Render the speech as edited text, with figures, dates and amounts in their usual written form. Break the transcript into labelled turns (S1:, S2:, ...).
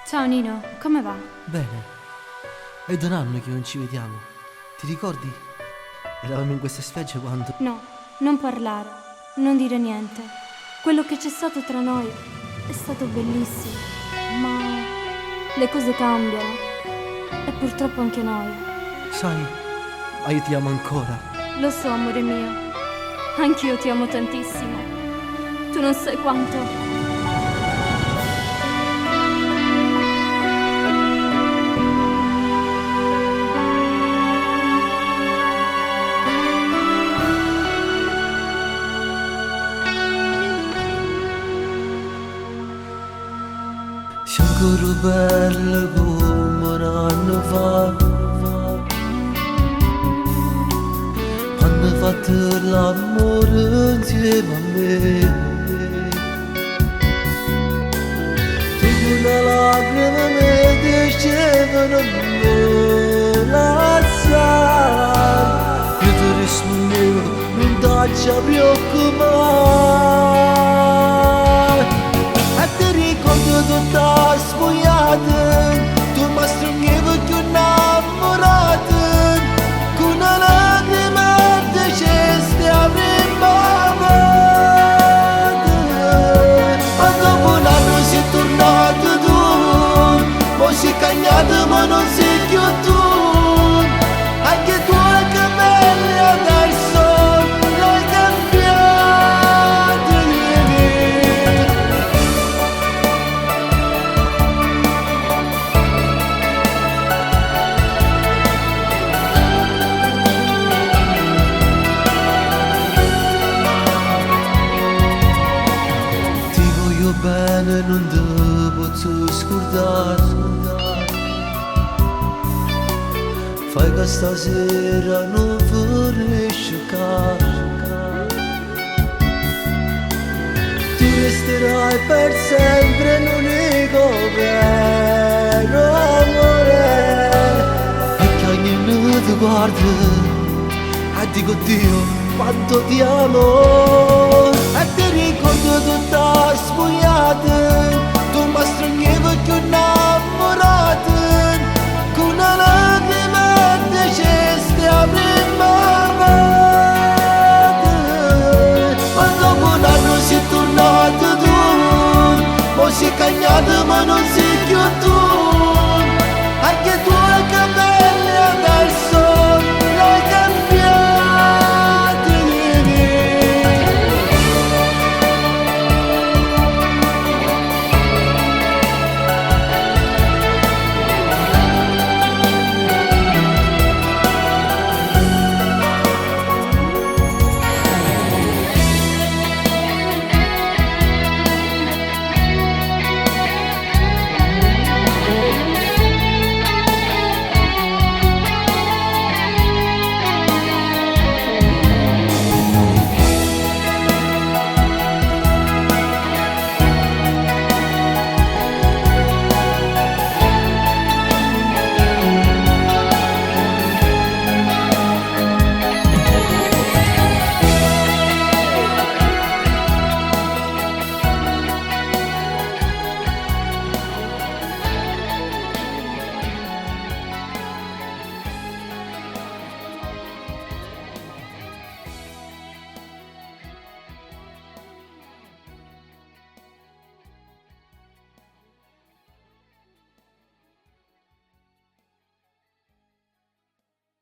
S1: Ciao Nino, come va?
S2: Bene, è da un anno che non ci vediamo. Ti ricordi? Eravamo in queste spiagge quando...
S1: No, non parlare, non dire niente. Quello che c'è stato tra noi è stato bellissimo, ma le cose cambiano e purtroppo anche noi.
S2: Sai, ma io ti amo ancora.
S1: Lo so, amore mio, anch'io ti amo tantissimo. Tu non sai quanto.
S2: Sei ancora bella come un anno fa, quando hai fatto l'amore insieme a me. Tu una lacrima mi dicevano non lasciare, io ti rispondevo non ti preoccupare. E ti ricordo tutta sfogliata, tu mi stringevi più innamorata, con una lacrima dicesti avremmo amato. Ma dopo un anno sei tornato tu, poi sei cambiato ma non sei più tu. Anche i tuoi capelli adesso l'hai cambiati. Ti voglio bene, non ti posso scordare. Fai che stasera non vorrei scioccare. Tu resterai per sempre l'unico vero amore. E che ogni notte ti guardo e dico Dio quanto ti amo. E ti ricordo tutta spogliata, tu mi stringevi più innamorata, con una lacrima dicesti avremmo amato. Ma dopo un anno sei tornato tu, poi sei cambiato ma non sei